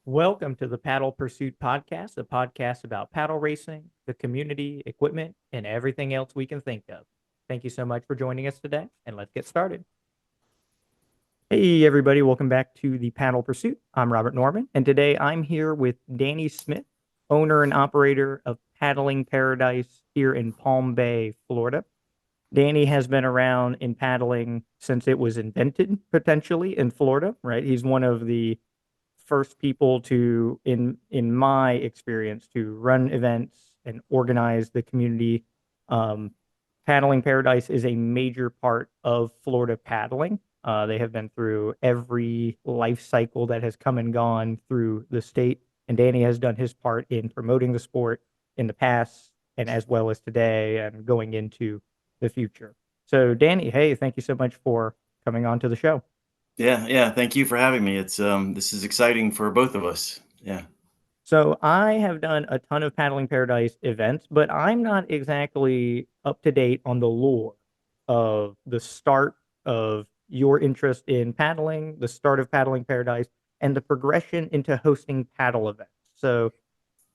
Welcome to the Paddle Pursuit Podcast, a podcast about paddle racing, the community, equipment, and everything else we can think of. Thank you so much for joining us today, and let's get started. Hey, everybody, welcome back to the Paddle Pursuit. I'm Robert Norman, and today I'm here with Danny Smith, owner and operator of Paddling Paradise here in Palm Bay, Florida. Danny has been around in paddling since it was invented, potentially, in Florida, right? He's one of the first people to in my experience to run events and organize the community. um, Paddling Paradise is a major part of Florida paddling. They have been through every life cycle that has come and gone through the state, and Danny has done his part in promoting the sport in the past and as well as today and going into the future. So Danny, hey, thank you so much for coming on to the show. Yeah. Thank you for having me. It's this is exciting for both of us. Yeah. So I have done a ton of Paddling Paradise events, but I'm not exactly up to date on the lore of the start of your interest in paddling, the start of Paddling Paradise, and the progression into hosting paddle events. So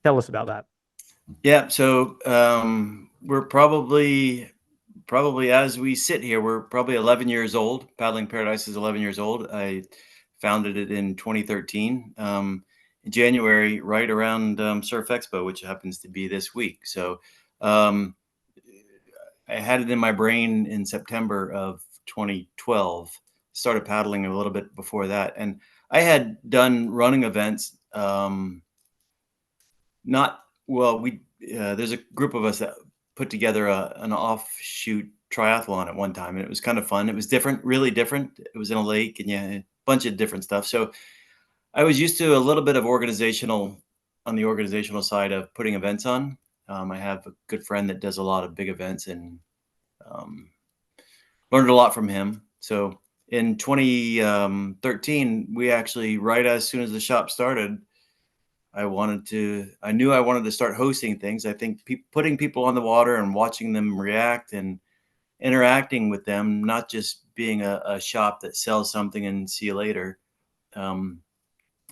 tell us about that. Yeah. So we're probably as we sit here, we're probably 11 years old. Paddling Paradise is 11 years old. I founded it in 2013, in January, right around Surf Expo, which happens to be this week. So um, I had it in my brain in September of 2012. Started paddling a little bit before that, and I had done running events. Not well. We There's a group of us that put together an offshoot triathlon at one time, and it was kind of fun. It was different, really different. It was in a lake, and yeah, a bunch of different stuff. So I was used to a little bit of on the organizational side of putting events on. I have a good friend that does a lot of big events, and um, learned a lot from him. So in 2013, we actually, right as soon as the shop started, I knew I wanted to start hosting things. I think putting people on the water and watching them react and interacting with them, not just being a shop that sells something and see you later. Um,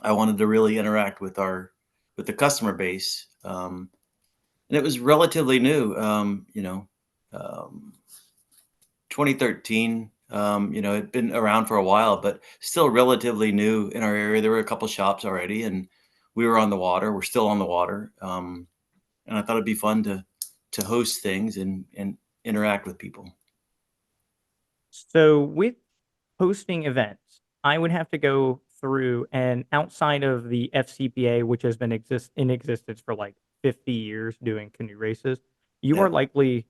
I wanted to really interact with with the customer base. And it was relatively new, um, 2013. It'd been around for a while, but still relatively new in our area. There were a couple shops already, and we were on the water. We're still on the water, and I thought it'd be fun to host things and interact with people. So with hosting events, I would have to go through and outside of the FCPA, which has been in existence for like 50 years doing canoe races, you are Yeah. likely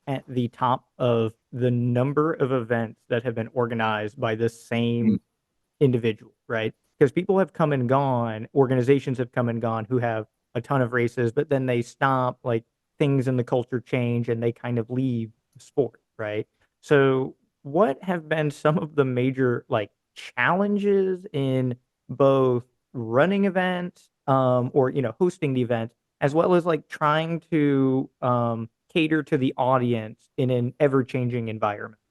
at the top of the number of events that have been organized by the Mm. same individual, right? Because people have come and gone, organizations have come and gone who have a ton of races, but then they stop, like things in the culture change and they kind of leave the sport, right? So, what have been some of the major like challenges in both running events, or hosting the event, as well as like trying to cater to the audience in an ever changing environment?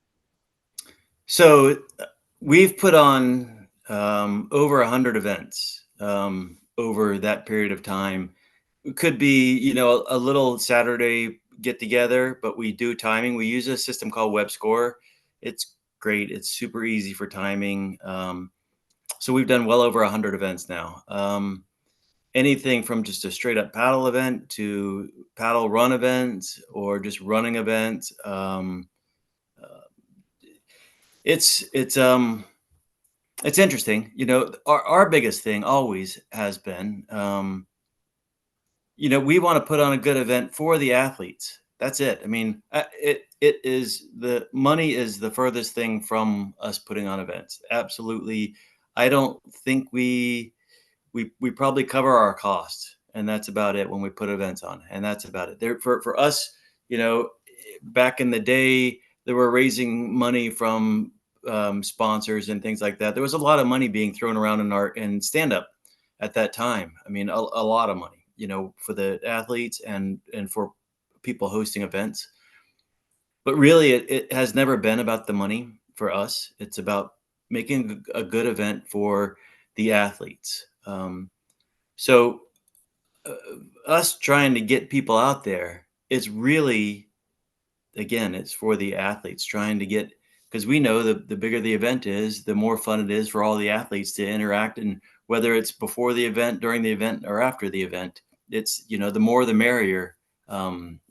So we've put on over 100 events over that period of time. It could be, a little Saturday get together, but we do timing. We use a system called Web Score. It's great. It's super easy for timing. So we've done well over 100 events now. Anything from just a straight up paddle event to paddle run events or just running events. Uh, it's it's um it's interesting. Our biggest thing always has been, we want to put on a good event for the athletes. That's it. I mean, the money is the furthest thing from us putting on events. Absolutely. I don't think we probably cover our costs, and that's about it when we put events on, and that's about it. There for us, back in the day, they were raising money from sponsors and things like that. There was a lot of money being thrown around in art and stand up at that time. I mean, a lot of money, for the athletes and for people hosting events. But really, it has never been about the money for us. It's about making a good event for the athletes. So uh, us trying to get people out there, it's really, again, it's for the athletes trying to get, because we know the bigger the event is, the more fun it is for all the athletes to interact. And whether it's before the event, during the event, or after the event, it's, the more the merrier,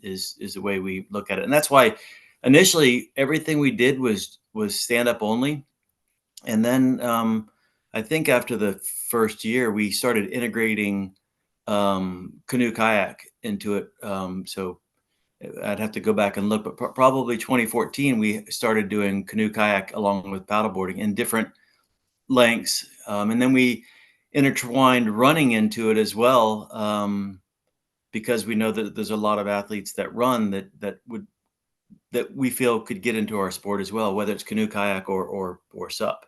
is the way we look at it. And that's why initially everything we did was stand up only. And then I think after the first year, we started integrating canoe kayak into it. So I'd have to go back and look, but probably 2014, we started doing canoe kayak along with paddleboarding in different lengths. And then we intertwined running into it as well, because we know that there's a lot of athletes that run that we feel could get into our sport as well, whether it's canoe kayak or sup.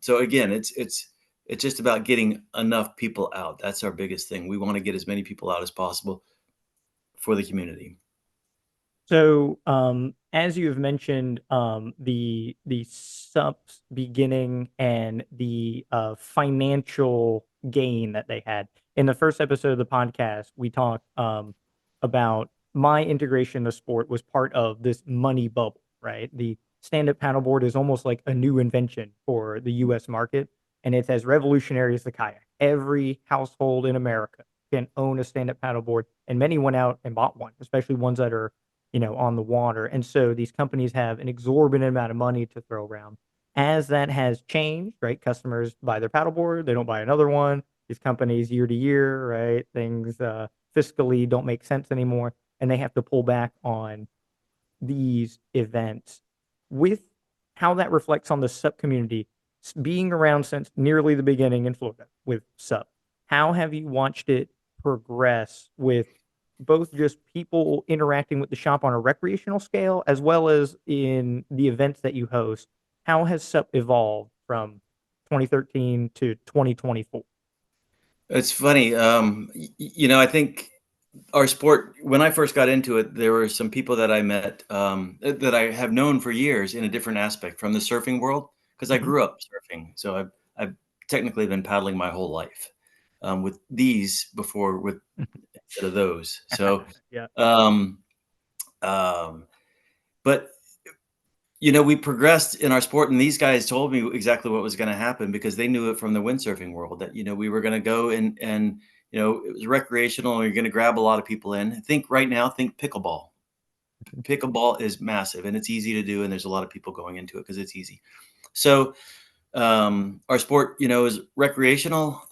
So again, it's just about getting enough people out. That's our biggest thing. We want to get as many people out as possible for the community. So, as you have mentioned, the subs beginning and the financial gain that they had in the first episode of the podcast, we talked about my integration of sport was part of this money bubble, right? The stand-up paddleboard is almost like a new invention for the U.S. market, and it's as revolutionary as the kayak. Every household in America can own a stand-up paddleboard, and many went out and bought one, especially ones that are on the water. And so these companies have an exorbitant amount of money to throw around. As that has changed, right? Customers buy their paddleboard, they don't buy another one. These companies year to year, right? Things fiscally don't make sense anymore, and they have to pull back on these events. With how that reflects on the SUP community, being around since nearly the beginning in Florida with SUP, how have you watched it progress with both just people interacting with the shop on a recreational scale as well as in the events that you host? How has SUP evolved from 2013 to 2024? It's funny. I think our sport, when I first got into it, there were some people that I met, that I have known for years in a different aspect from the surfing world, because I Mhm. grew up surfing. So I've technically been paddling my whole life, with these before with instead of those. So, Yeah. um, um, but we progressed in our sport, and these guys told me exactly what was going to happen because they knew it from the windsurfing world that we were going to go and it was recreational and you're going to grab a lot of people in. Think right now, think pickleball. Pickleball is massive and it's easy to do, and there's a lot of people going into it because it's easy. So our sport, is recreational.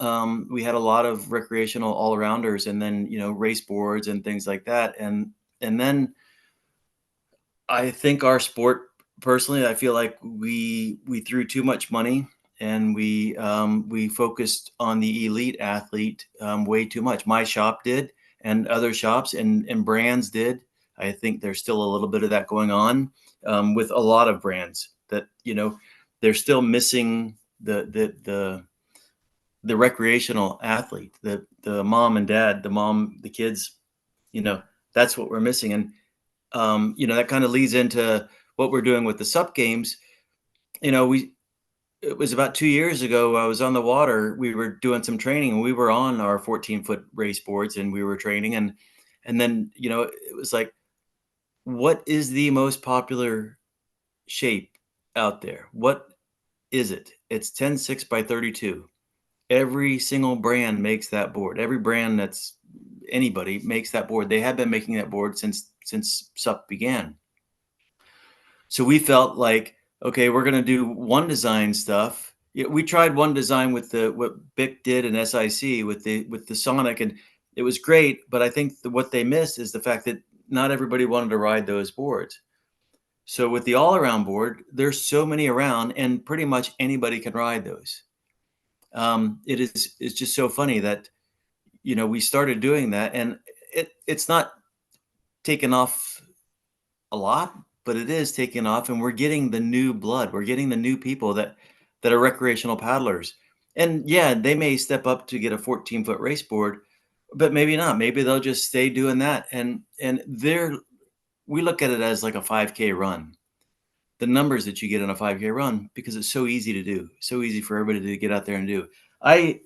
We had a lot of recreational all arounders, and then race boards and things like that, and then I think our sport, personally, I feel like we threw too much money, and we focused on the elite athlete way too much. My shop did, and other shops and brands did. I think there's still a little bit of that going on with a lot of brands that they're still missing the recreational athlete, the mom and dad, the kids. That's what we're missing, and that kind of leads into what we're doing with the Sup Games. We It was about 2 years ago. I was on the water. We were doing some training, and we were on our 14-foot race boards, and we were training, and then it was like, what is the most popular shape out there? What is it? It's 10.6 by 32. Every single brand makes that board. Every brand that's anybody makes that board. They have been making that board since Sup began. So we felt like, okay, we're going to do one design stuff. Yeah, we tried one design with what Bic did in SIC with the Sonic, and it was great. But I think what they missed is the fact that not everybody wanted to ride those boards. So with the all around board, there's so many around, and pretty much anybody can ride those. It's just so funny that we started doing that, and it's not taken off a lot, but it is taking off, and we're getting the new blood. We're getting the new people that are recreational paddlers. And yeah, they may step up to get a 14-foot race board, but maybe not. Maybe they'll just stay doing that. And we look at it as like a 5K run. The numbers that you get on a 5K run, because it's so easy to do, so easy for everybody to get out there and do. I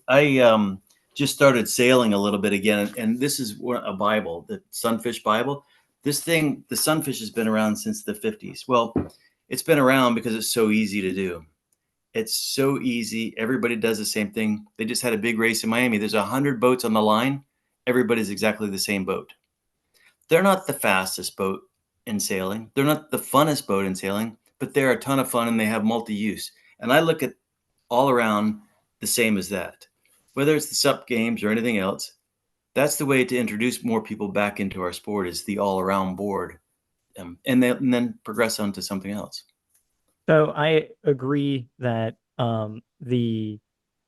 just started sailing a little bit again, and this is a Bible, the Sunfish Bible. This thing, the Sunfish, has been around since the 50s. Well, it's been around because it's so easy to do. It's so easy. Everybody does the same thing. They just had a big race in Miami. There's 100 boats on the line. Everybody's exactly the same boat. They're not the fastest boat in sailing. They're not the funnest boat in sailing, but they're a ton of fun and they have multi-use. And I look at all around the same as that. Whether it's the Sup Games or anything else, that's the way to introduce more people back into our sport, is the all-around board, and then progress on to something else. So I agree that the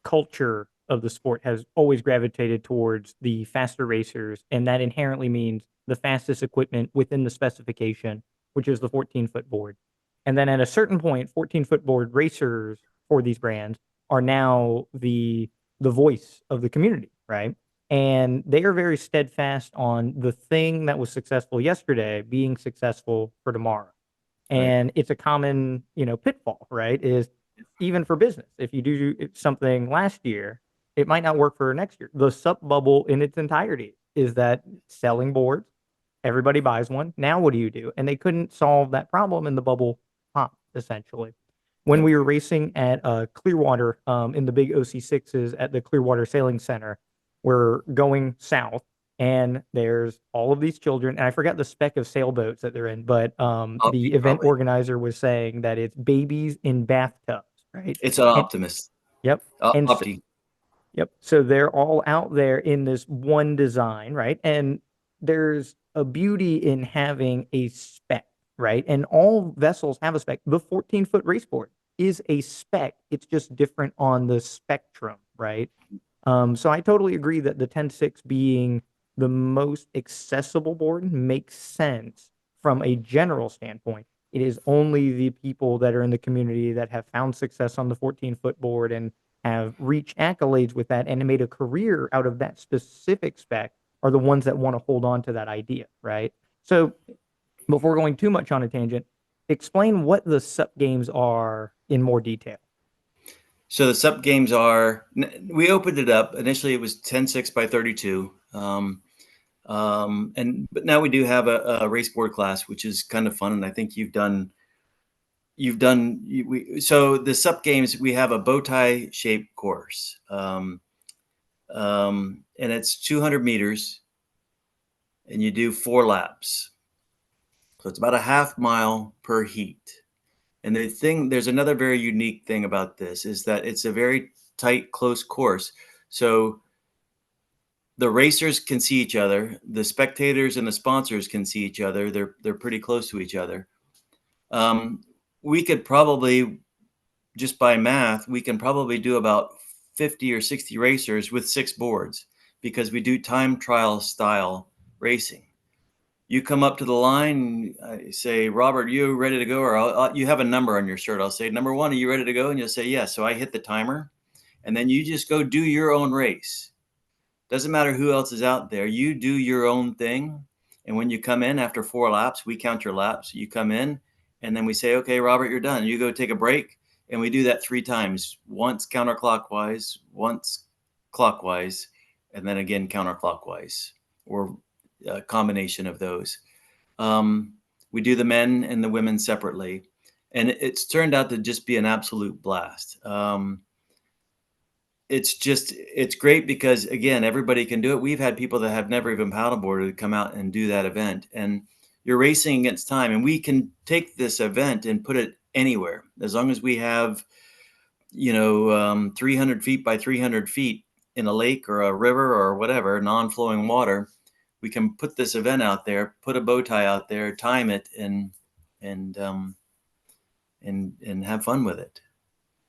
culture of the sport has always gravitated towards the faster racers, and that inherently means the fastest equipment within the specification, which is the 14-foot board. And then at a certain point, 14-foot board racers for these brands are now the voice of the community, right? And they are very steadfast on the thing that was successful yesterday being successful for tomorrow. Right. And it's a common, pitfall, right? Is even for business. If you do something last year, it might not work for next year. The Sup bubble in its entirety is that selling boards, everybody buys one. Now what do you do? And they couldn't solve that problem, and the bubble popped essentially. When Yep. we were racing at Clearwater in the big OC6s at the Clearwater Sailing Center, we're going south, and there's all of these children, and I forgot the spec of sailboats that they're in, but the Opti, event probably. organizer was saying that it's babies in bathtubs, right? It's an And Optimist. yep, and so, Opti. yep, so they're all out there in this one design, right? And there's a beauty in having a spec, right? And all vessels have a spec. The 14-foot raceboard is a spec. It's just different on the spectrum, right? So I totally agree that the 10.6 being the most accessible board makes sense from a general standpoint. It is only the people that are in the community that have found success on the 14-foot board and have reached accolades with that and made a career out of that specific spec are the ones that want to hold on to that idea, right? So before going too much on a tangent, explain what the Sup Games are in more detail. So the Sup Games are, we opened it up. Initially, it was 10.6 by 32. But now we do have a race board class, which is kind of fun. And I think so the Sup Games, we have a bow tie shaped course. And it's 200 meters and you do 4 laps. So it's about a half mile per heat. And there's another very unique thing about this is that it's a very tight, close course. So the racers can see each other, the spectators and the sponsors can see each other. They're pretty close to each other. We could probably, just by math, we can probably do about 50 or 60 racers with 6 boards because we do time trial style racing. You come up to the line, I say, Robert, you ready to go? Or you have a number on your shirt. I'll say, number 1, are you ready to go? And you'll say, yes. So I hit the timer, and then you just go do your own race. Doesn't matter who else is out there. You do your own thing. And when you come in after 4 laps, we count your laps. You come in, and then we say, okay, Robert, you're done. You go take a break. And we do that 3 times, once counterclockwise, once clockwise, and then again counterclockwise, or a combination of those. We do the men and the women separately, and it's turned out to just be an absolute blast. It's great because, again, everybody can do it. We've had people that have never even paddleboarded come out and do that event, and you're racing against time. And we can take this event and put it anywhere as long as we have 300 feet by 300 feet in a lake or a river or whatever, non-flowing water. We can put this event out there, put a bow tie out there, time it, and have fun with it.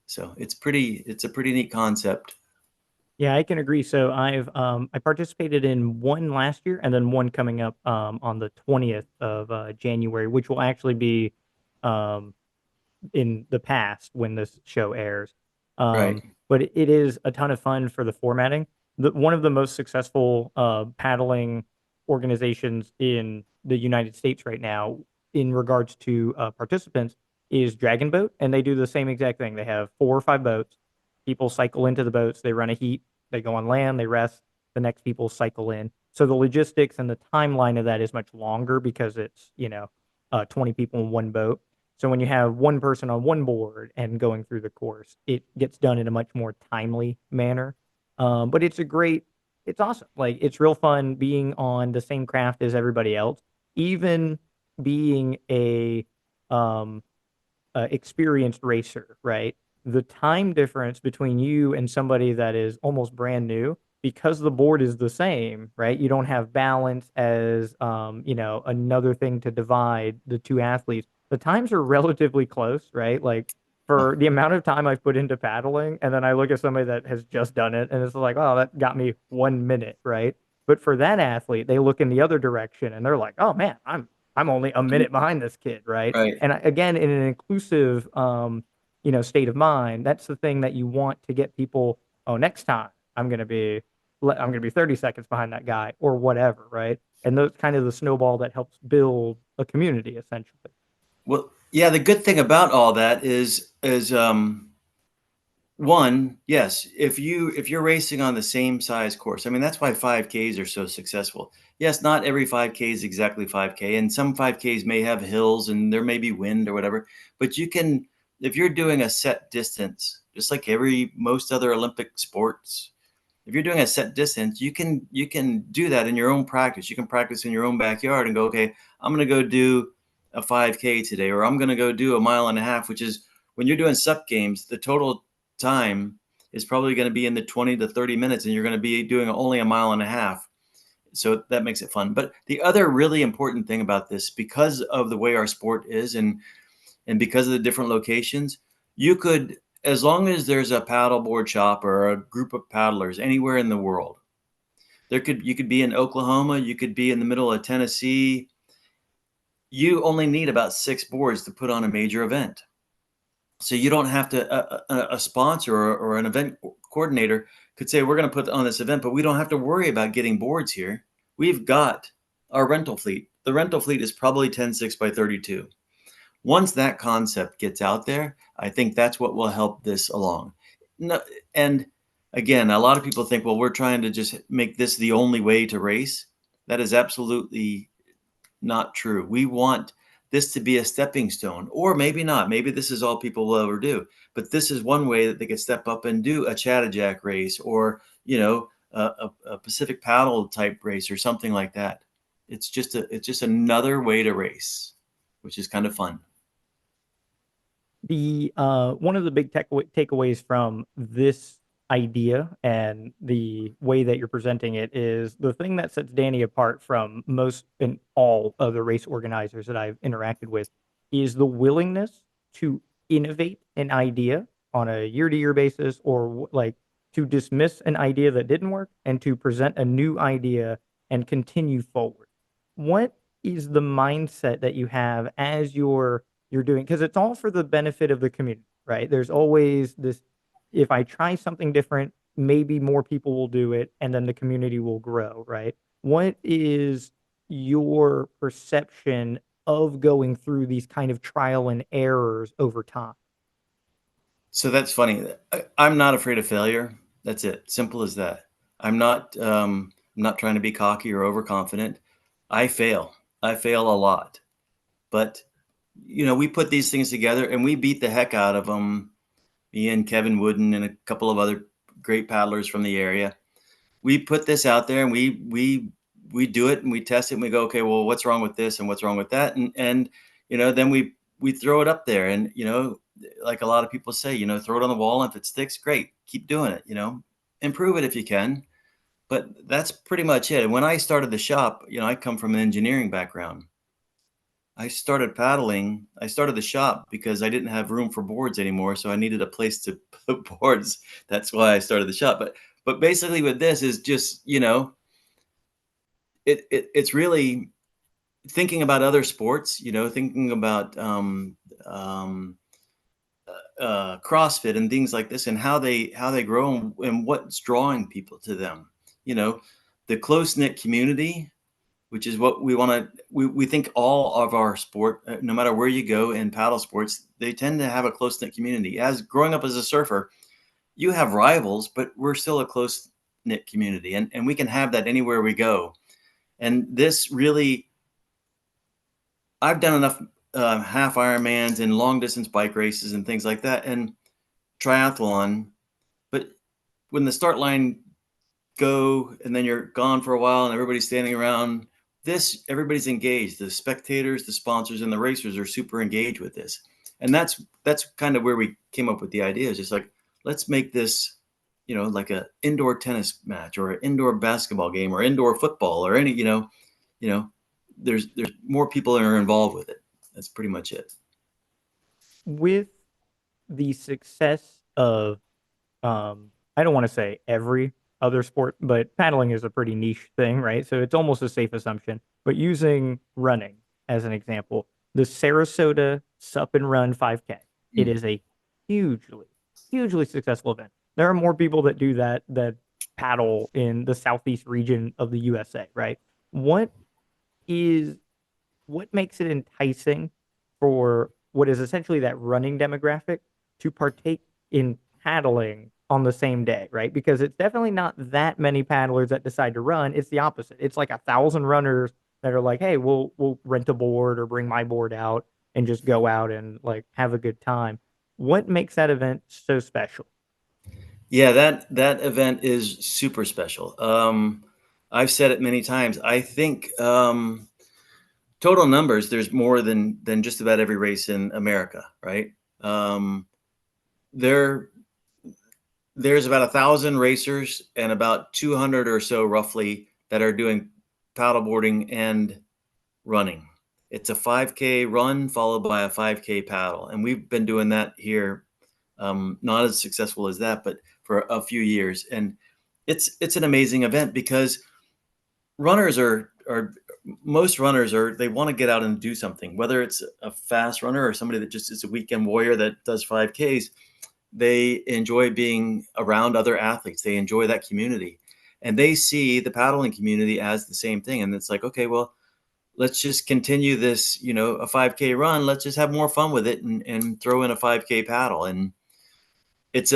So it's a pretty neat concept. Yeah, I can agree. So I participated in one last year and then one coming up on the 20th of January, which will actually be um, in the past when this show airs. Right. But it is a ton of fun for the formatting. One of the most successful paddling organizations in the United States right now, in regards to participants, is Dragon Boat, and they do the same exact thing. They have 4 or 5 boats. People cycle into the boats. They run a heat. They go on land, they rest, the next people cycle in. So the logistics and the timeline of that is much longer because it's, 20 people in one boat. So when you have one person on one board and going through the course, it gets done in a much more timely manner. But it's awesome. Like it's real fun being on the same craft as everybody else, even being um, experienced racer, right? The time difference between you and somebody that is almost brand new, because the board is the same, right? You don't have balance as, another thing to divide the two athletes. The times are relatively close, right? Like Huh. for the amount of time I've put into paddling, and then I look at somebody that has just done it, and it's like, oh, that got me 1 minute, right? But for that athlete, they look in the other direction, and they're like, oh man, I'm only a minute behind this kid, right? Right. And again, in an inclusive, state of mind, that's the thing that you want to get people. Oh, next time I'm gonna be 30 seconds behind that guy or whatever, right? And those kind of the snowball that helps build a community essentially. Well, yeah, the good thing about all that is one, yes, if you're racing on the same size course, I mean that's why 5Ks are so successful. Yes, not every 5K is exactly 5K, and some 5Ks may have hills and there may be wind or whatever, but you can, if you're doing a set distance, just like every most other Olympic sports, if you're doing a set distance, you can do that in your own practice. You can practice in your own backyard and go, okay, I'm going to go do a 5K today, or I'm going to go do a mile and a half, which is when you're doing Sup Games, the total time is probably going to be in the 20 to 30 minutes, and you're going to be doing only a mile and a half. So that makes it fun. But the other really important thing about this, because of the way our sport is, and because of the different locations, you could, as long as there's a paddleboard shop or a group of paddlers anywhere in the world, you could be in Oklahoma, you could be in the middle of Tennessee. You only need about 6 boards to put on a major event. So you don't have to, a sponsor or an event coordinator could say, we're going to put on this event, but we don't have to worry about getting boards here. We've got our rental fleet. The rental fleet is probably 10 6x32. Once that concept gets out there, I think that's what will help this along. No, and again, a lot of people think, well, we're trying to just make this the only way to race. That is absolutely not true. We want this to be a stepping stone, or maybe not. Maybe this is all people will ever do. But this is one way that they could step up and do a Chattajack race, or a Pacific paddle type race, or something like that. It's just another way to race, which is kind of fun. The one of the big takeaways from this idea and the way that you're presenting it is the thing that sets Danny apart from most and all other race organizers that I've interacted with is the willingness to innovate an idea on a year-to-year basis, or like to dismiss an idea that didn't work and to present a new idea and continue forward. What is the mindset that you have as you're doing, because it's all for the benefit of the community, right? There's always this, if I try something different, maybe more people will do it and then the community will grow, right? What is your perception of going through these kind of trial and errors over time? So that's funny. I'm not afraid of failure. That's it. Simple as that. I'm not trying to be cocky or overconfident. I fail. I fail a lot. But we put these things together and we beat the heck out of them. Me and Kevin Wooden and a couple of other great paddlers from the area. We put this out there and we do it and we test it and we go, okay, well, what's wrong with this and what's wrong with that? And then we throw it up there, and like a lot of people say, throw it on the wall, and if it sticks, great, keep doing it, improve it if you can. But that's pretty much it. And when I started the shop, I come from an engineering background. I started paddling. I started the shop because I didn't have room for boards anymore, so I needed a place to put boards. That's why I started the shop. But basically, with this is just it's really thinking about other sports. Thinking about CrossFit and things like this, and how they grow, and what's drawing people to them. The close knit community, which is what we want to. We think all of our sport, no matter where you go in paddle sports, they tend to have a close knit community. As growing up as a surfer, you have rivals, but we're still a close knit community, and we can have that anywhere we go. And this really, I've done enough half Ironmans and long distance bike races and things like that, and triathlon. But when the start line go and then you're gone for a while and everybody's standing around, this everybody's engaged. The spectators, the sponsors, and the racers are super engaged with this. And that's kind of where we came up with the idea. Is just like, let's make this, like a indoor tennis match or an indoor basketball game or indoor football or any, you know, there's more people that are involved with it. That's pretty much it. With the success of I don't want to say every other sport, but paddling is a pretty niche thing, right? So it's almost a safe assumption. But using running as an example, the Sarasota Sup and Run 5K, it Mm. is a hugely, hugely successful event. There are more people that do that paddle in the southeast region of the USA, right? What is what makes it enticing for what is essentially that running demographic to partake in paddling on the same day, right? Because it's definitely not that many paddlers that decide to run. It's the opposite. It's like 1,000 runners that are like, hey, we'll rent a board or bring my board out and just go out and like have a good time. What makes that event so special? Yeah, that event is super special. I've said it many times. I think total numbers, there's more than just about every race in America, right? Um, there there's about 1,000 racers and about 200 or so roughly that are doing paddleboarding and running. It's a 5K run followed by a 5K paddle, and we've been doing that here. Not as successful as that, but for a few years, and it's an amazing event because runners are most runners are they want to get out and do something, whether it's a fast runner or somebody that just is a weekend warrior that does 5Ks. They enjoy being around other athletes. They enjoy that community, and they see the paddling community as the same thing. And it's like, okay, well, let's just continue this, a 5K run. Let's just have more fun with it and throw in a 5K paddle. And it's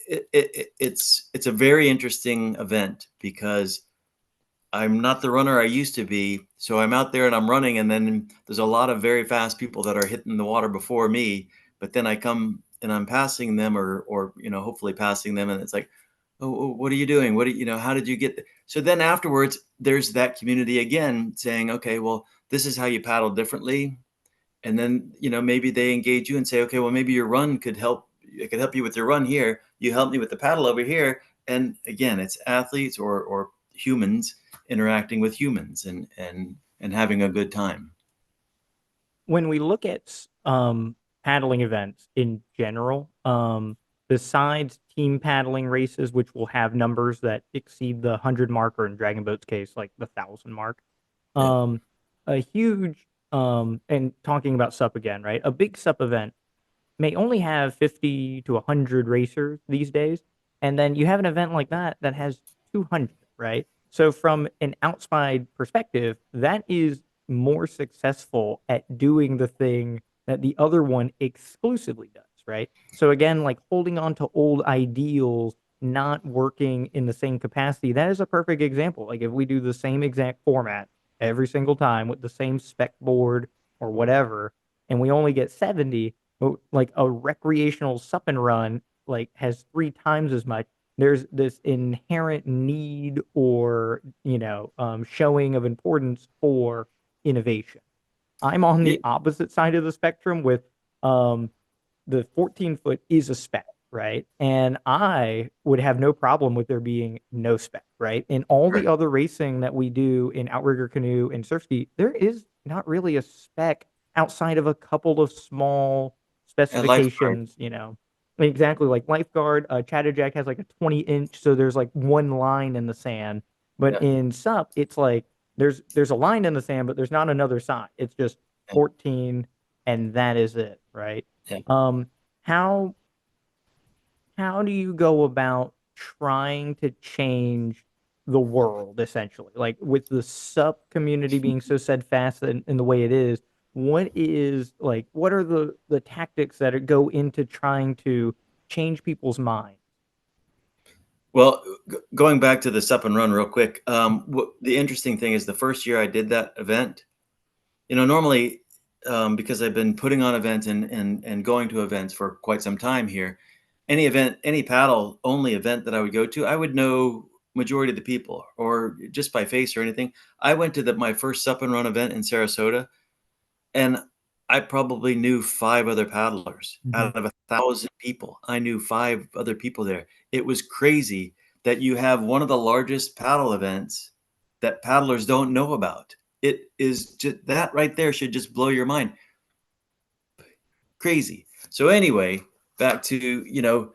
it's a very interesting event because I'm not the runner I used to be. So I'm out there and I'm running, and then there's a lot of very fast people that are hitting the water before me. But then I come and I'm passing them, or hopefully passing them, and it's like, oh, what are you doing? What do how did you get there? So then afterwards, there's that community again saying, okay, well, this is how you paddle differently. And then, maybe they engage you and say, okay, well, maybe your run could help. It could help you with your run here. You help me with the paddle over here. And again, it's athletes or humans interacting with humans and having a good time. When we look at paddling events in general, besides team paddling races, which will have numbers that exceed the 100 mark, or in Dragon Boat's case, like the 1,000 mark, Yeah. um, a huge and talking about SUP again, right? A big SUP event may only have 50 to 100 racers these days. And then you have an event like that has 200, right? So, from an outside perspective, that is more successful at doing the thing that the other one exclusively does, right? So, again, like holding on to old ideals, not working in the same capacity, that is a perfect example. Like, if we do the same exact format every single time with the same spec board or whatever, and we only get 70, like a recreational sup and run like has 3 times as much. There's this inherent need or showing of importance for innovation. I'm on Yeah. the opposite side of the spectrum with um the 14-foot is a spec, right? And I would have no problem with there being no spec, right? In all the Right. other racing that we do in outrigger canoe and surf ski, there is not really a spec outside of a couple of small A lifeguard. specifications, exactly like lifeguard. Chatterjack has like a 20-inch, so there's like one line in the sand. But Yeah. in SUP, it's like there's a line in the sand, but there's not another sign. It's just Yeah. 14, and that is it, right? Yeah. Um, how how do you go about trying to change the world essentially? Like with the sub community being so steadfast in the way it is, what are the tactics that go into trying to change people's minds? Well, going back to the Sup and Run real quick, the interesting thing is the first year I did that event, normally, because I've been putting on events and going to events for quite some time here, any event, any paddle only event that I would go to, I would know majority of the people or just by face or anything. I went to my first Sup and Run event in Sarasota, and I probably knew 5 other paddlers Mhm. out of 1,000 people. I knew 5 other people there. It was crazy that you have one of the largest paddle events that paddlers don't know about. It is just that right there should just blow your mind. Crazy. So anyway, back to,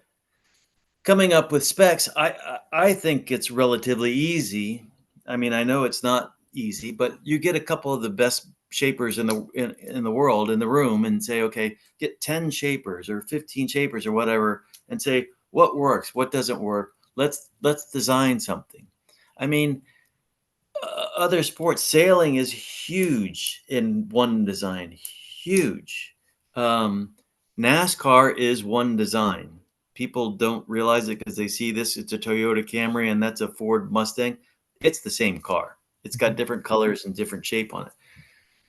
coming up with specs, I think it's relatively easy. I mean, I know it's not easy, but you get a couple of the best shapers in the world in the room and say, okay, get 10 shapers or 15 shapers or whatever, and say what works, what doesn't work. Let's design something. I mean, other sports, sailing is huge in one design, huge. Um, NASCAR is one design. People don't realize it because they see this. It's a Toyota Camry and that's a Ford Mustang. It's the same car. It's got Mhm. different colors and different shape on it.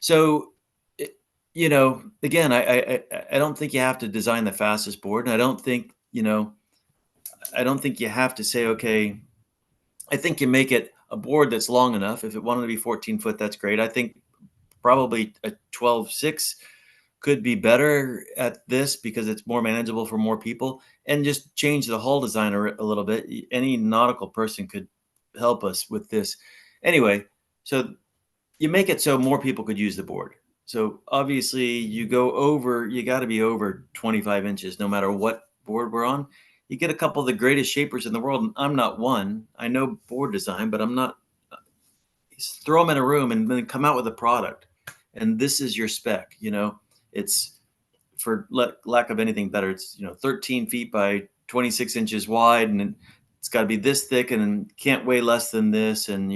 So, again, I don't think you have to design the fastest board, and I don't think you have to say, okay, I think you make it a board that's long enough. If it wanted to be 14 foot, that's great. I think probably a 12.6 could be better at this because it's more manageable for more people, and just change the hull design a little bit. Any nautical person could help us with this. Anyway, so you make it so more people could use the board. So obviously you got to be over 25 inches no matter what board we're on. You get a couple of the greatest shapers in the world, and I'm not one. I know board design, but I'm not. Throw them in a room and then come out with a product. And this is your spec. It's for lack of anything better. It's 13 feet by 26 inches wide, and it's got to be this thick, and can't weigh less than this, and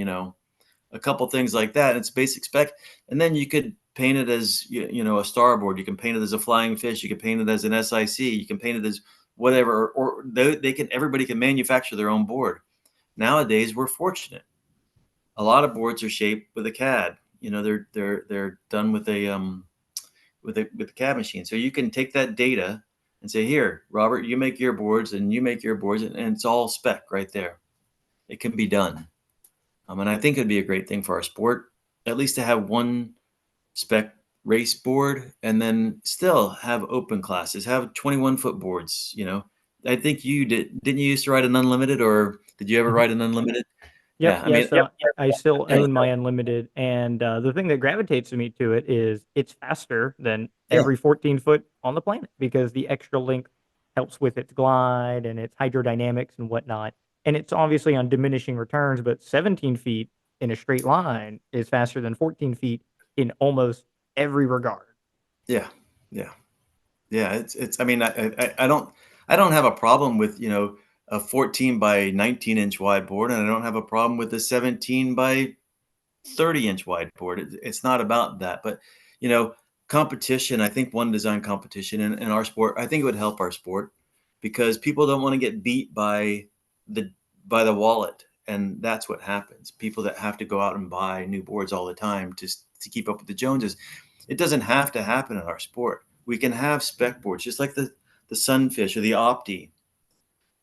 a couple things like that. It's basic spec, and then you could paint it as a starboard. You can paint it as a flying fish. You can paint it as an SIC. You can paint it as whatever, or they can. Everybody can manufacture their own board. Nowadays, we're fortunate. A lot of boards are shaped with a CAD. They're done with a CAD machine. So you can take that data and say, here, Robert, you make your boards and you make your boards, and it's all spec right there. It can be done. And I think it'd be a great thing for our sport, at least to have one spec race board and then still have open classes, have 21-foot boards. I think didn't you used to ride an unlimited, or did you ever Mhm. ride an unlimited? Yep. Yeah. I Yeah. mean, So I still and own my unlimited, and the thing that gravitates me to it is it's faster than yeah, every 14-foot on the planet because the extra length helps with its glide and its hydrodynamics and whatnot. And it's obviously on diminishing returns, but 17 feet in a straight line is faster than 14 feet in almost every regard. yeah, yeah. Yeah, it's. I mean, I don't have a problem with a 14 by 19-inch wide board, and I don't have a problem with a 17 by 30-inch wide board. It's not about that, but you know, competition. I think one design competition in our sport. I think it would help our sport because people don't want to get beat the the wallet, and that's what happens. People that have to go out and buy new boards all the time to keep up with the Joneses. It doesn't have to happen in our sport. We can have spec boards, just like the Sunfish or the Opti.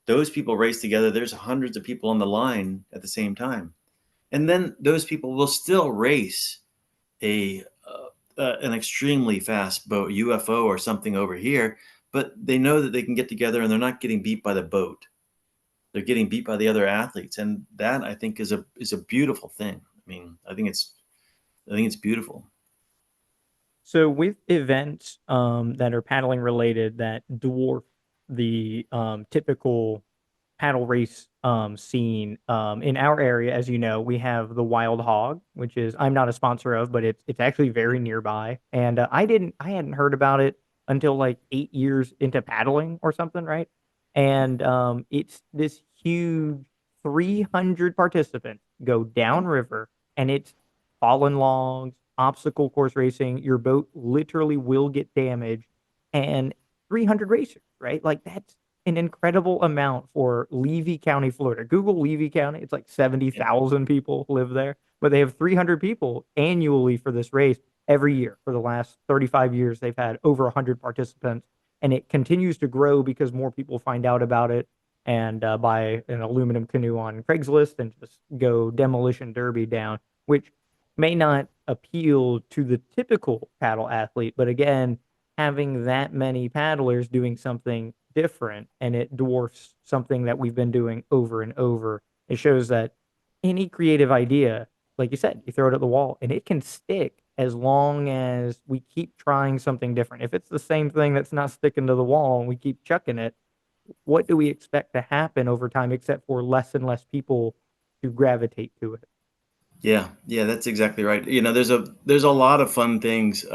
Those people race together. There's hundreds of people on the line at the same time, and then those people will still race an extremely fast boat, UFO or something over here, but they know that they can get together and they're not getting beat by the boat. They're getting beat by the other athletes, and that I think is a beautiful thing. I mean, I think it's beautiful. So with events that are paddling related that dwarf the typical paddle race scene in our area, as you know, we have the Wild Hog, which is I'm not a sponsor of, but it's actually very nearby. And I hadn't heard about it until like 8 years into paddling or something, right? And it's this huge 300 participants go downriver, and it's fallen logs, obstacle course racing. Your boat literally will get damaged, and 300 racers, right? Like an incredible amount for Levy County, Florida. Google Levy County. It's like Yeah. 70,000 people live there, but they have 300 people annually for this race every year. For the last 35 years, they've had over 100 participants, and it continues to grow because more people find out about it and buy an aluminum canoe on Craigslist and just go demolition derby down, which may not appeal to the typical paddle athlete, but again, having that many paddlers doing something different and it dwarfs something that we've been doing over and over. It shows that any creative idea, like you said, you throw it at the wall and it can stick as long as we keep trying something different. If it's the same thing that's not sticking to the wall and we keep chucking it, what do we expect to happen over time except for less and less people to gravitate to it? Yeah, yeah, that's exactly right. There's a lot of fun things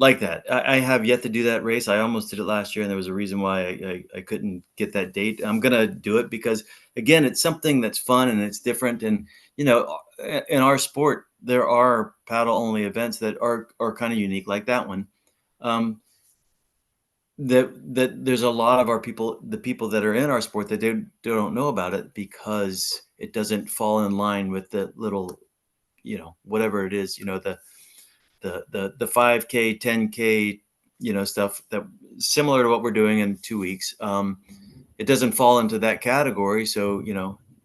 like that. I have yet to do that race. I almost did it last year, and there was a reason why I couldn't get that date. I'm gonna do it because again, it's something that's fun and it's different. And in our sport, there are paddle only events that are kind of unique, like that one. Um, that there's a lot of our people, the people that are in our sport, that they don't know about it because it doesn't fall in line with the little, whatever it is, the 5K, 10K, stuff that similar to what we're doing in 2 weeks. It doesn't fall into that category, so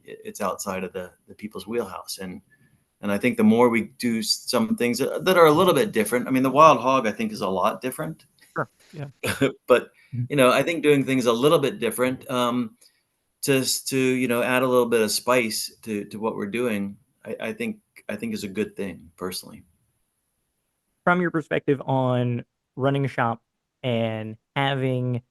it's outside of the people's wheelhouse. And I think the more we do some things that are a little bit different. I mean, the wild hog I think is a lot different, Sure. Yeah. but Mhm. I think doing things a little bit different, just to add a little bit of spice to what we're doing, I think is a good thing personally. From your perspective on running a shop and having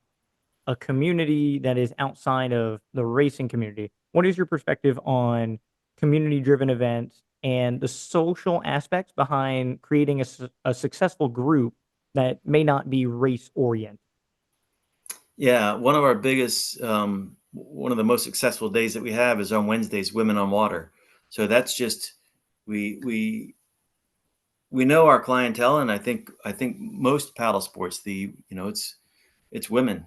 a community that is outside of the racing community, what is your perspective on community driven events and the social aspects behind creating a successful group that may not be race oriented? Yeah, one of our biggest, one of the most successful days that we have is on Wednesdays, Women on Water. So that's just we we we know our clientele, and I think most paddle sports, it's women.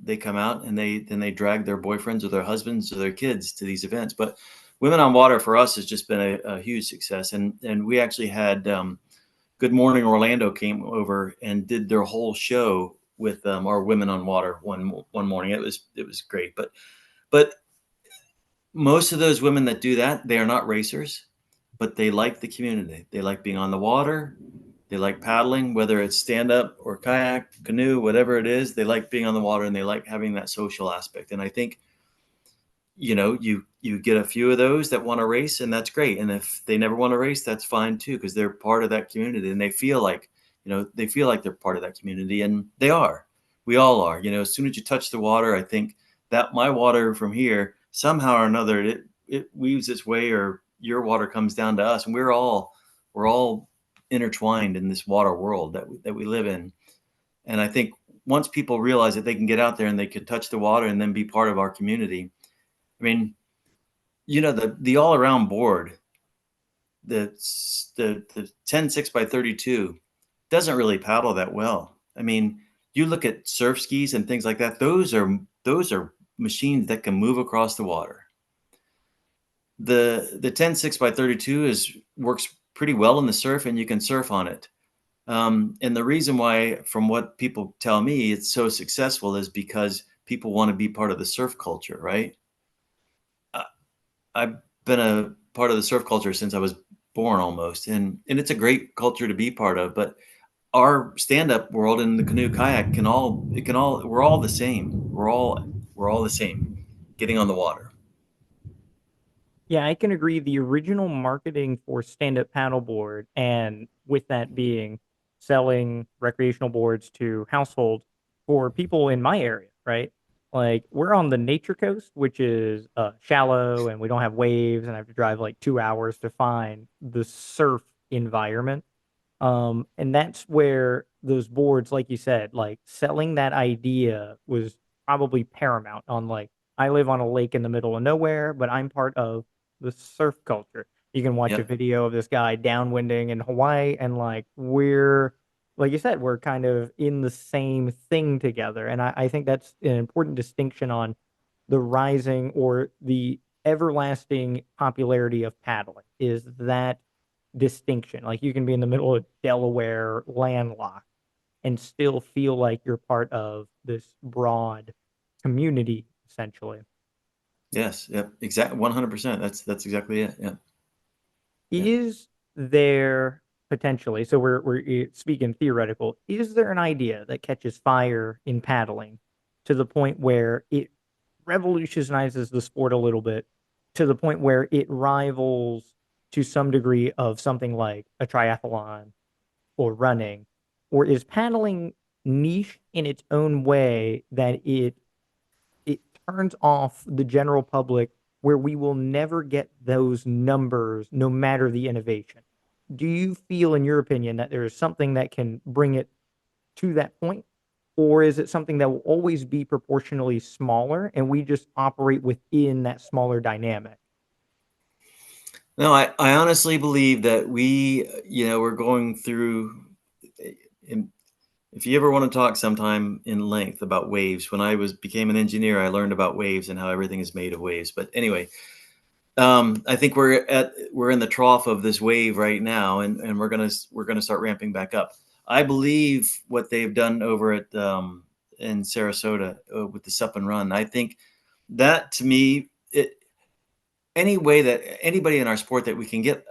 They come out and they drag their boyfriends or their husbands or their kids to these events. But Women on Water for us has just been a huge success, and we actually had Good Morning Orlando came over and did their whole show with our Women on Water one morning. It was great, but most of those women that do that, they are not racers, but they like the community. They like being on the water. They like paddling, whether it's stand up or kayak, canoe, whatever it is. They like being on the water and they like having that social aspect. And I think you get a few of those that want to race, and that's great. And if they never want to race, that's fine too, because they're part of that community and they feel like they're part of that community, and they are. We all are. As soon as you touch the water, I think that my water from here, somehow or another, it weaves its way, or your water comes down to us, and we're all intertwined in this water world that we live in. And I think once people realize that they can get out there and they can touch the water and then be part of our community. I mean, the all around board, the 10 6x32 doesn't really paddle that well. I mean, you look at surf skis and things like that. Those are machines that can move across the water. The 10 6x32 is works pretty well in the surf, and you can surf on it. And the reason why, from what people tell me, it's so successful is because people want to be part of the surf culture, right? I've been a part of the surf culture since I was born almost, and it's a great culture to be part of. But our stand-up world in the canoe kayak can all we're all the same. We're all the same. Getting on the water. Yeah, I can agree. The original marketing for stand-up paddleboard, and with that being selling recreational boards to households for people in my area, right? Like we're on the nature coast, which is shallow, and we don't have waves, and I have to drive like 2 hours to find the surf environment. And that's where those boards, like you said, like selling that idea was probably paramount on like, I live on a lake in the middle of nowhere, but I'm part of the surf culture. You can watch a Yep. video of this guy downwinding in Hawaii and like we're like you said, we're kind of in the same thing together. And I think that's an important distinction on the rising or the everlasting popularity of paddling is that distinction. Like you can be in the middle of Delaware landlocked and still feel like you're part of this broad community, essentially. Yes, yep, exactly, 100%. That's exactly it. Yeah, yeah. Is there potentially, so we're speaking theoretical, is there an idea that catches fire in paddling to the point where it revolutionizes the sport a little bit, to the point where it rivals to some degree of something like a triathlon or running? Or is paddling niche in its own way that it turns off the general public where we will never get those numbers no matter the innovation? Do you feel, in your opinion, that there is something that can bring it to that point? Or is it something that will always be proportionally smaller and we just operate within that smaller dynamic? No, I honestly believe that we're going through. In, if you ever want to talk sometime in length about waves, when I became an engineer, I learned about waves and how everything is made of waves. But anyway, I think we're in the trough of this wave right now, and we're gonna start ramping back up. I believe what they've done over at in Sarasota with the Sup and Run. I think that to me, any way that anybody in our sport that we can get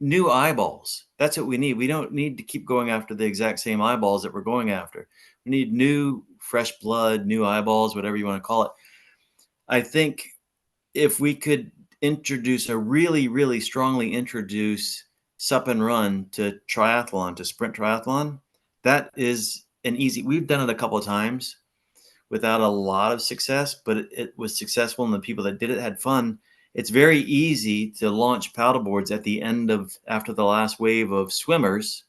new eyeballs, that's what we need. We don't need to keep going after the exact same eyeballs that we're going after. We need new, fresh blood, new eyeballs, whatever you want to call it. I think if we could introduce a really, really strongly introduce Sup and Run to triathlon, to sprint triathlon, that is an easy. We've done it a couple of times without a lot of success, but it was successful, and the people that did it had fun. It's very easy to launch paddleboards at the end of after the last wave of swimmers.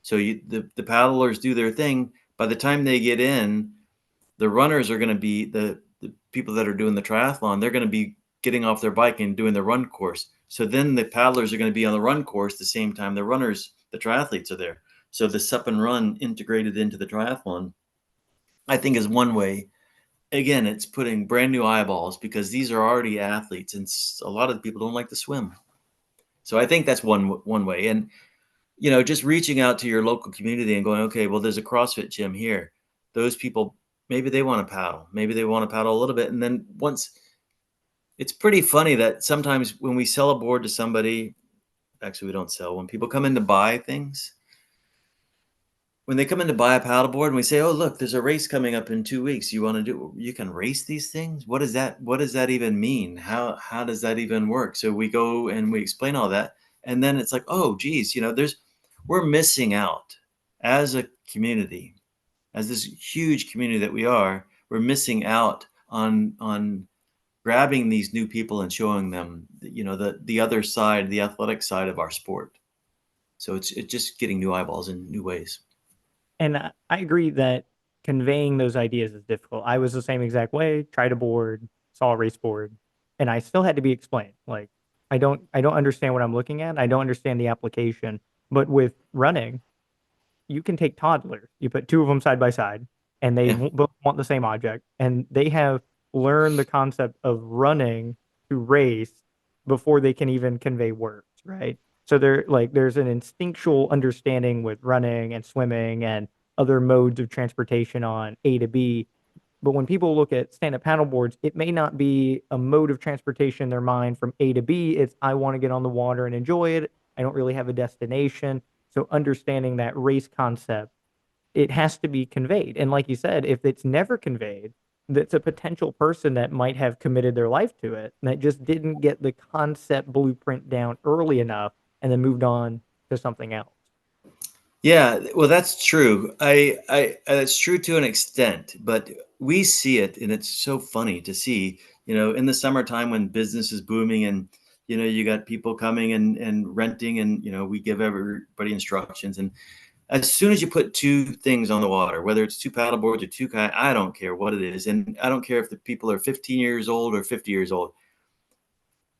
So the paddlers do their thing. By the time they get in, the runners are going to be the people that are doing the triathlon. They're going to be getting off their bike and doing the run course. So then the paddlers are going to be on the run course the same time the runners, the triathletes are there. So the Sup and Run integrated into the triathlon, I think, is one way. Again, it's putting brand new eyeballs because these are already athletes, and a lot of the people don't like to swim. So I think that's one way. And just reaching out to your local community and going, okay, well, there's a CrossFit gym here. Those people, maybe they want to paddle. Maybe they want to paddle a little bit. And then once, it's pretty funny that sometimes when we sell a board to somebody, actually, we don't sell, when people come in to buy things, when they come in to buy a paddleboard and we say, oh, look, there's a race coming up in 2 weeks. You can race these things? What does that even mean? How does that even work? So we go and we explain all that. And then it's like, oh, geez, we're missing out as a community, as this huge community that we are. We're missing out on grabbing these new people and showing them, the other side, the athletic side of our sport. So it's just getting new eyeballs in new ways. And I agree that conveying those ideas is difficult. I was the same exact way, tried a board, saw a race board, and I still had to be explained. Like I don't understand what I'm looking at. I don't understand the application. But with running, you can take toddlers. You put two of them side by side, and they Yeah. both want the same object, and they have learned the concept of running to race before they can even convey words, right? So there's an instinctual understanding with running and swimming and other modes of transportation on A to B. But when people look at stand-up paddle boards, it may not be a mode of transportation in their mind from A to B. It's I want to get on the water and enjoy it. I don't really have a destination. So understanding that race concept, it has to be conveyed. And like you said, if it's never conveyed, that's a potential person that might have committed their life to it that just didn't get the concept blueprint down early enough and then moved on to something else. Yeah, well, that's true. I It's true to an extent, but we see it, and it's so funny to see. In the summertime when business is booming, and you got people coming and renting, and we give everybody instructions. And as soon as you put two things on the water, whether it's two paddle boards or two kayak, I don't care what it is, and I don't care if the people are 15 years old or 50 years old.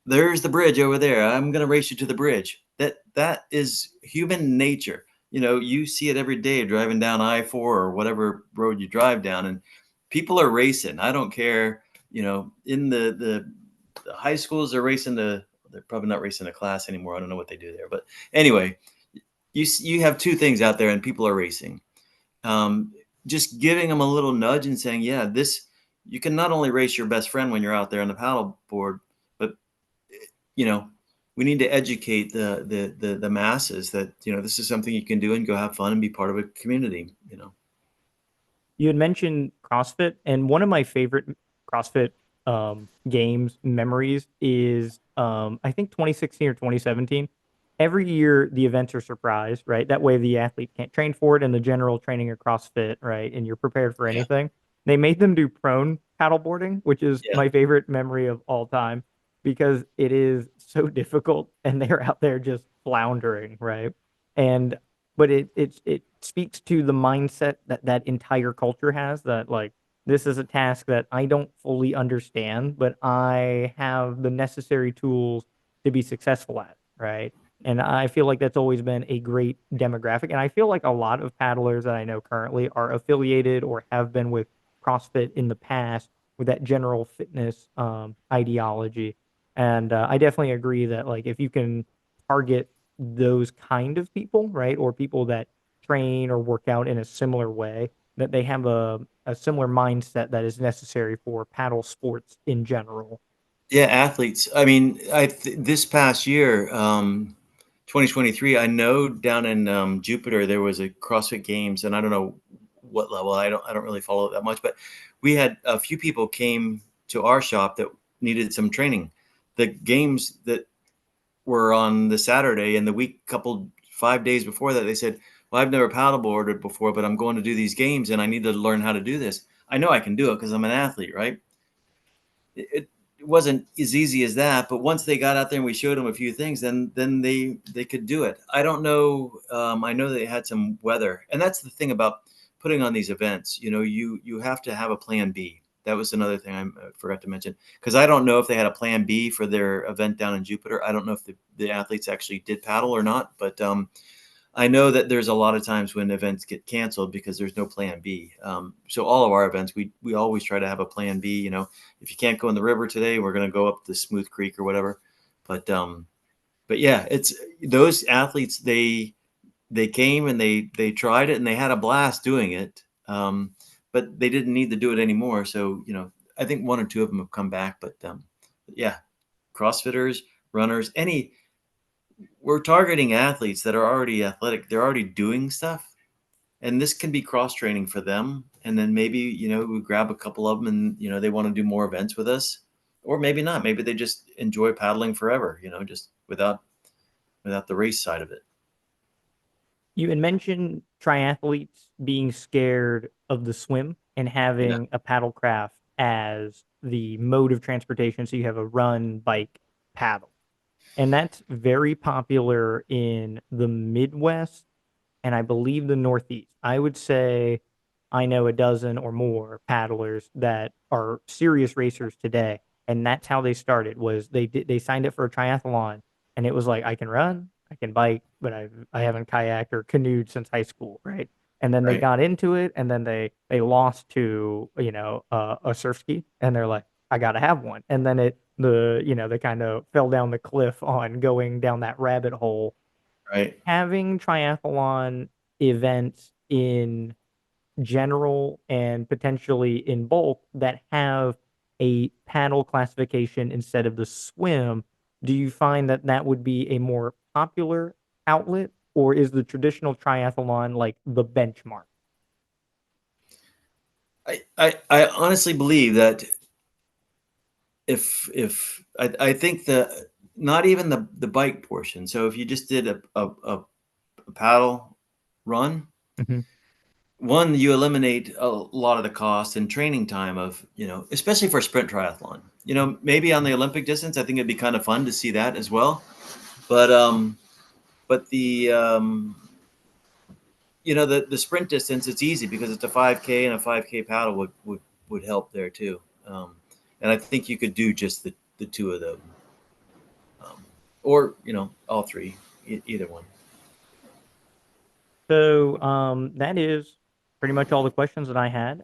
There's the bridge over there. I'm going to race you to the bridge. That is human nature. you see it every day driving down I-4 or whatever road you drive down, and people are racing. I don't care, in the high schools are racing they're probably not racing a class anymore. I don't know what they do there, but anyway, you have two things out there and people are racing. um, just giving them a little nudge and saying, yeah, this, you can not only race your best friend when you're out there on the paddle board, but you know, we need to educate the masses that, this is something you can do and go have fun and be part of a community. You had mentioned CrossFit, and one of my favorite CrossFit games memories is I think 2016 or 2017. Every year the events are surprised, right? That way the athlete can't train for it, and the general training of CrossFit, right? And you're prepared for Yeah. anything. They made them do prone paddleboarding, which is Yeah. my favorite memory of all time because it is so difficult, and they're out there just floundering, right? And but it speaks to the mindset that that entire culture has, that like this is a task that I don't fully understand, but I have the necessary tools to be successful at, right? And I feel like that's always been a great demographic. And I feel like a lot of paddlers that I know currently are affiliated or have been with CrossFit in the past with that general fitness ideology. And I definitely agree that like if you can target those kind of people, right? Or people that train or work out in a similar way, that they have a similar mindset that is necessary for paddle sports in general. Yeah, athletes. I mean, this past year, 2023, I know down in Jupiter there was a CrossFit Games, and I don't know what level. I don't really follow it that much, but we had a few people came to our shop that needed some training. The games that were on the Saturday and the week, couple 5 days before that, they said, "Well, I've never paddleboarded before, but I'm going to do these games, and I need to learn how to do this. I know I can do it because I'm an athlete, right?" It wasn't as easy as that, but once they got out there and we showed them a few things, then they could do it. I don't know. I know they had some weather, and that's the thing about putting on these events. You have to have a plan B. That was another thing I forgot to mention, because I don't know if they had a plan B for their event down in Jupiter. I don't know if the athletes actually did paddle or not, but I know that there's a lot of times when events get canceled because there's no plan B. So all of our events, we always try to have a plan B. If you can't go in the river today, we're going to go up the Smooth Creek or whatever. But yeah, it's those athletes. They came and they tried it and they had a blast doing it. But they didn't need to do it anymore. So I think one or two of them have come back. But yeah, CrossFitters, runners, we're targeting athletes that are already athletic. They're already doing stuff, and this can be cross training for them. And then maybe we grab a couple of them, and they want to do more events with us, or maybe not. Maybe they just enjoy paddling forever. Just without the race side of it. You had mentioned triathletes being scared of the swim and Yeah. having a paddlecraft as the mode of transportation. So you have a run, bike, paddle. And that's very popular in the Midwest and I believe the Northeast. I would say I know a dozen or more paddlers that are serious racers today, and that's how they started. Was they signed up for a triathlon, and it was like I can run, I can bike, but I haven't kayaked or canoed since high school, right? And then they Right. got into it, and then they lost to a surf ski, and they're like, I got to have one, and then they kind of fell down the cliff on going down that rabbit hole. Right. Having triathlon events in general and potentially in bulk that have a paddle classification instead of the swim, do you find that that would be a more popular outlet, or is the traditional triathlon like the benchmark? I honestly believe that if I think the not even the bike portion. So if you just did a paddle run, Mhm. one, you eliminate a lot of the cost and training time of, especially for a sprint triathlon. Maybe on the Olympic distance, I think it'd be kind of fun to see that as well. But the sprint distance, it's easy because it's a 5K, and a 5K paddle would help there too. And I think you could do just the two of them, or all three, either one. So that is pretty much all the questions that I had.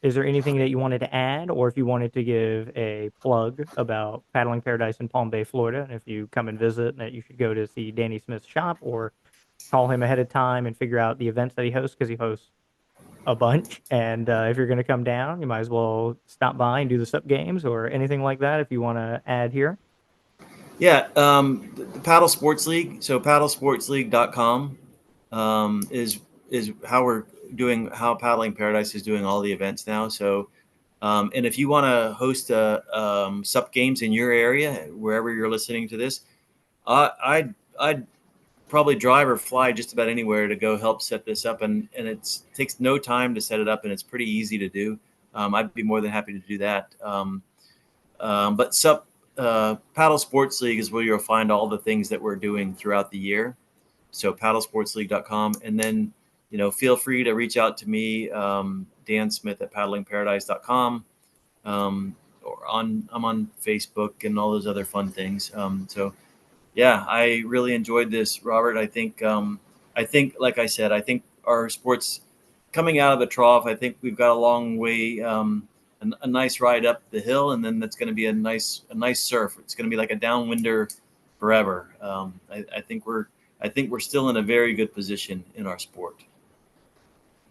Is there anything that you wanted to add, or if you wanted to give a plug about Paddling Paradise in Palm Bay, Florida, and if you come and visit, that you should go to see Danny Smith's shop or call him ahead of time and figure out the events that he hosts because he hosts a bunch. And if you're going to come down, you might as well stop by and do the Sup Games or anything like that if you want to add here. Yeah, the Paddle Sports League. So paddlesportsleague.com is how we're doing, how Paddling Paradise is doing all the events now. So, and if you want to host a Sup Games in your area, wherever you're listening to this, I'd probably drive or fly just about anywhere to go help set this up, and it takes no time to set it up, and it's pretty easy to do. I'd be more than happy to do that. But Sup Paddle Sports League is where you'll find all the things that we're doing throughout the year. So paddlesportsleague.com, and then feel free to reach out to me, Dan Smith at paddlingparadise.com, or I'm on Facebook and all those other fun things. So yeah, I really enjoyed this, Robert. I think, like I said, I think our sports coming out of the trough. I think we've got a long way, a nice ride up the hill, and then that's going to be a nice surf. It's going to be like a downwinder forever. I think we're still in a very good position in our sport.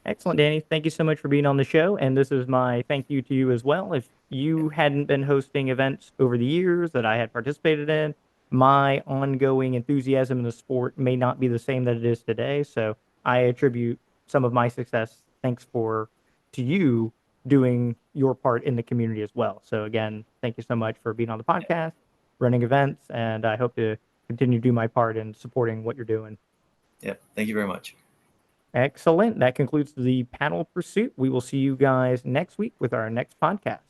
Excellent, Danny. Thank you so much for being on the show. And this is my thank you to you as well. If you hadn't been hosting events over the years that I had participated in, my ongoing enthusiasm in the sport may not be the same that it is today. So I attribute some of my success thanks for to you doing your part in the community as well. So again, thank you so much for being on the podcast, running events, and I hope to continue to do my part in supporting what you're doing. Yeah, thank you very much. Excellent. That concludes the paddle pursuit. We will see you guys next week with our next podcast.